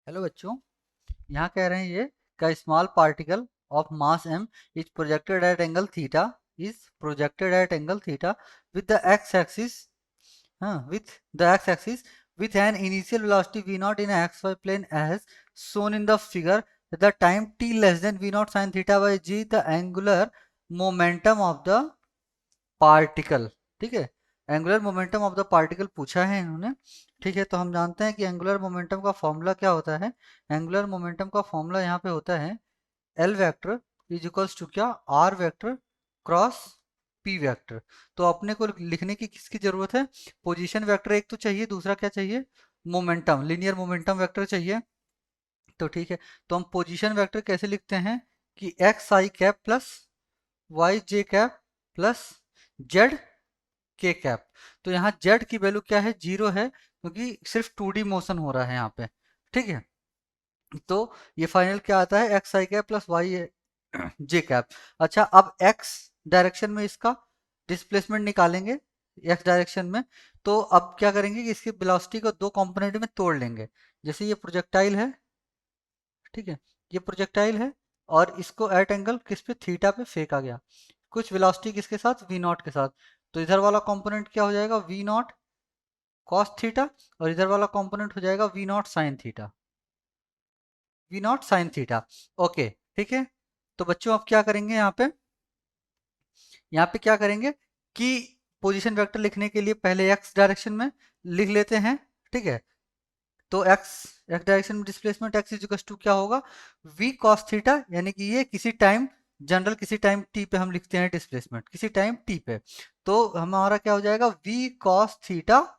Hello बच्चों, यहाँ कह रहे हैं ये का small particle of mass m is projected at angle theta with the x axis with an initial velocity v naught in a xy plane as shown in the figure at the time t less than v naught sin theta by g the angular momentum of the particle. ठीक है, angular momentum of the particle पूछा है इन्होंने। ठीक है, तो हम जानते हैं कि एंगुलर मोमेंटम का फॉर्मूला क्या होता है। एंगुलर मोमेंटम का फॉर्मूला यहाँ पे होता है L vector is equals to क्या, R vector cross P vector. तो अपने को लिखने की किसकी जरूरत है, पोजीशन वेक्टर एक तो चाहिए, दूसरा क्या चाहिए, मोमेंटम, लीनियर मोमेंटम वेक्टर चाहिए। तो ठीक है, तो हम पोजीशन वेक्टर कैसे लिखते हैं कि एक्स आई cap plus Y J cap plus Z के कैप। तो यहाँ जेड की वैल्यू क्या है, 0 है, क्योंकि सिर्फ 2D मोशन हो रहा है यहाँ पे। ठीक है, तो ये फाइनल क्या आता है, एक्स आई cap plus Y J cap. अच्छा, अब एक्स डायरेक्शन में इसका डिस्प्लेसमेंट निकालेंगे, एक्स डायरेक्शन में। तो अब क्या करेंगे कि इसकी वेलोसिटी को दो कंपोनेंट में तोड़ लेंगे। जैसे ये प्रोजेक्टाइल है, ठीक है, ये प्रोजेक्टाइल है और इसको एट एंगल किस पे, थीटा पे फेंका गया, कुछ वेलोसिटी किसके साथ, वी नॉट के साथ। तो इधर वाला कंपोनेंट क्या हो जाएगा, वी नॉट कॉस थीटा, और इधर वाला कंपोनेंट हो जाएगा v naught sine theta, v naught sine theta. Okay, ठीक है। तो बच्चों अब क्या करेंगे यहाँ पे क्या करेंगे कि पोजीशन वेक्टर लिखने के लिए पहले एक्स डायरेक्शन में लिख लेते हैं। ठीक है, तो एक्स एक्स डायरेक्शन में डिस्प्लेसमेंट एक्स इज टू क्या होगा, वी कॉस थीटा, यानी कि ये किसी टाइम जनरल, किसी टाइम टी पे हम लिखते हैं डिस्प्लेसमेंट, किसी टाइम टी पे। तो हमारा क्या हो जाएगा, v cos theta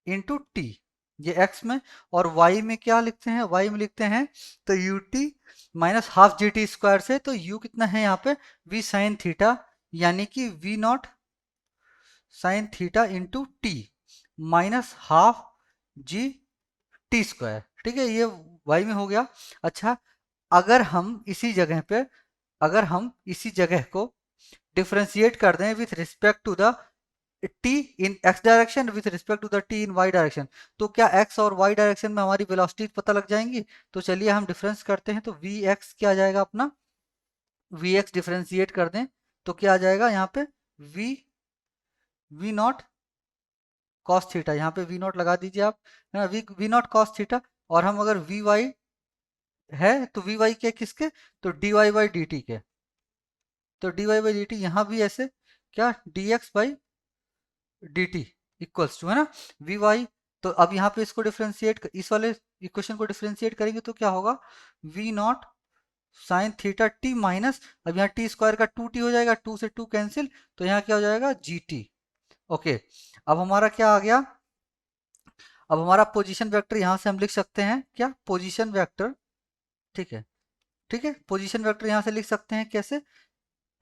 into t, ये एक्स में। और वाई में क्या लिखते हैं, वाई में लिखते हैं तो U T minus half g t square से। तो यू कितना है यहाँ पे, वी साइन थीटा, यानी कि v naught sine theta into t minus half g t square. ठीक है, ये वाई में हो गया। अच्छा, अगर हम इसी जगह पे, अगर हम इसी जगह को डिफरेंशिएट कर दें with respect to the t in x direction with respect to the t in y direction, तो क्या एक्स और वाई डायरेक्शन में हमारी वेलोसिटी पता लग जाएंगी। तो चलिए हम डिफरेंस करते हैं, तो वी एक्स क्या आ जाएगा अपना, वी एक्स डिफरेंशिएट कर दें तो क्या आ जाएगा यहाँ पे, v v naught cos theta, यहाँ पे वी नॉट लगा दीजिए आप, है ना, वी नॉट कॉस थीटा। और हम अगर वी वाई है तो वी वाई के किसके, तो d y by d t के। तो d y by d t यहाँ भी ऐसे क्या, d x by d t equals to, है ना, वी वाई। तो अब यहाँ पे इसको डिफ्रेंशिएट, इस वाले इक्वेशन को डिफ्रेंशिएट करेंगे तो क्या होगा, v naught sine theta t minus, अब यहाँ टी स्क्वायर का 2t हो जाएगा, 2 से 2 कैंसिल, तो यहाँ क्या हो जाएगा, जी टी। ओके, अब हमारा क्या आ गया, अब हमारा पोजीशन वेक्टर यहाँ से हम लिख सकते हैं क्या, पोजीशन वेक्टर। ठीक है, ठीक है, पोजीशन वेक्टर यहाँ से लिख सकते हैं कैसे,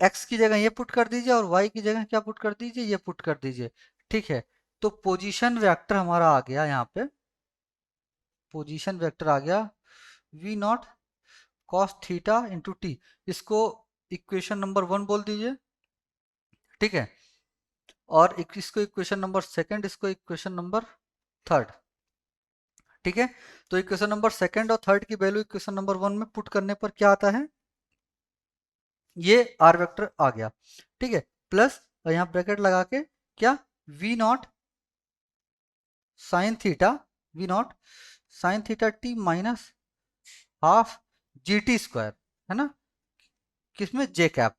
एक्स की जगह ये पुट कर दीजिए और वाई की जगह क्या पुट कर दीजिए, ये पुट कर दीजिए। ठीक है, तो पोजीशन वेक्टर हमारा आ गया यहाँ पे, पोजीशन वेक्टर आ गया v naught cos theta into t, इसको इक्वेशन नंबर 1 बोल दीजिए। ठीक है, और इसको इक्वेशन नंबर सेकंड, इसको इक्वेशन नंबर थर्ड। ठीक है, तो इक्वेशन नंबर सेकंड और थर्ड की वैल्यू इक्वेशन नंबर 1 में पुट करने पर क्या आता है, ये आर वेक्टर आ गया। ठीक है, प्लस और यहाँ ब्रैकेट लगा के क्या, we naught sine theta, v naught sine theta t minus half g t square, है ना, किसमें, जे कैप,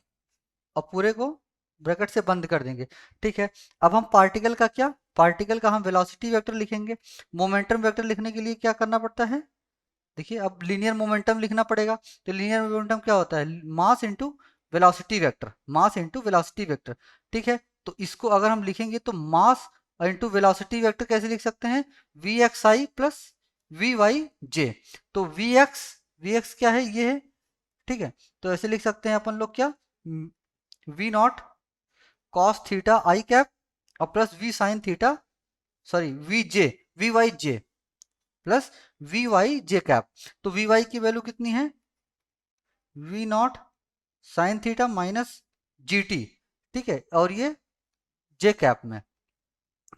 और पूरे को ब्रैकेट से बंद कर देंगे। ठीक है, अब हम पार्टिकल का क्या, पार्टिकल का हम वेलोसिटी वेक्टर लिखेंगे। मोमेंटम वेक्टर लिखने के लिए क्या करना पड़ता है, देखिए अब लीनियर मोमेंटम लिखना पड़ेगा। तो लीनियर मोमेंटम क्या होता है, mass into velocity vector, mass into velocity vector. ठीक है, तो इसको अगर हम लिखेंगे तो मास इंटू वेलोसिटी वेक्टर कैसे लिख सकते हैं, V X I plus V Y J. तो वी एक्स क्या है, ये है। ठीक है, तो ऐसे लिख सकते हैं अपन लोग क्या, we naught cos theta I cap और plus V sine theta, sorry V J, V Y J plus V Y J cap. तो वी वाई की वैल्यू कितनी है, V naught sine theta minus G T. ठीक है, और ये जे cap में।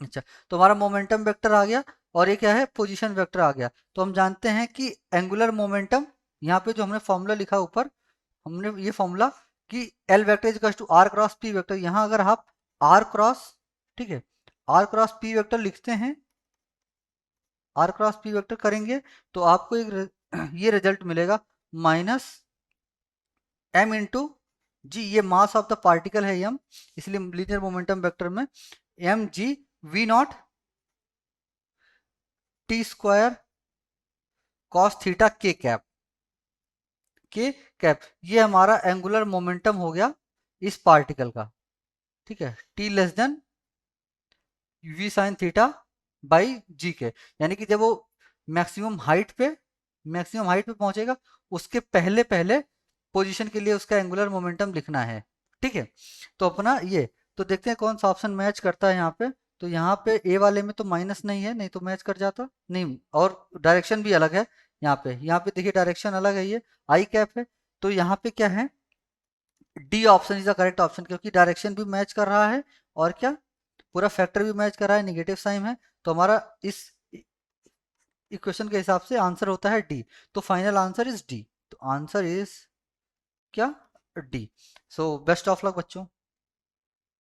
अच्छा, तो हमारा मोमेंटम वेक्टर आ गया, और ये क्या है, पोजीशन वेक्टर आ गया। तो हम जानते हैं कि एंगुलर मोमेंटम, यहाँ पे जो हमने फॉर्मूला लिखा ऊपर, हमने ये फॉर्मूला कि L vector is equal to r cross P vector, यहाँ अगर आप आर क्रॉस, ठीक है, आर क्रॉस पी वेक्टर लिखते हैं, आर क्रॉस पी वेक्टर करेंगे तो आपको ये रिजल्ट मिलेगा माइनस एम इंटू जी, ये मास ऑफ द पार्टिकल है एम, इसलिए लीनियर मोमेंटम वेक्टर में m g v naught t square cos theta k cap, k cap, ये हमारा एंगुलर मोमेंटम हो गया इस पार्टिकल का, ठीक है, T less than V sine theta by G के, यानी कि जब वो मैक्सिमम हाइट पे, मैक्सिमम हाइट पे पहुंचेगा उसके पहले पहले पोजीशन के लिए उसका एंगुलर मोमेंटम लिखना है, ठीक है। तो अपना ये, तो देखते हैं कौन सा ऑप्शन मैच करता है यहाँ पे। तो यहाँ पे ए वाले में तो माइनस नहीं है, नहीं तो मैच कर जाता नहीं, और डायरेक्शन भी अलग है यहाँ पे देखिए डायरेक्शन अलग है, ये आई कैप है। तो यहाँ पे क्या है, D option is the correct option, क्योंकि डायरेक्शन भी मैच कर रहा है और क्या, पूरा फैक्टर भी मैच कर रहा है, नेगेटिव साइन है। तो हमारा इस इक्वेशन के हिसाब से आंसर होता है डी। तो फाइनल आंसर इज डी, तो आंसर इज क्या, D. So best of luck बच्चों।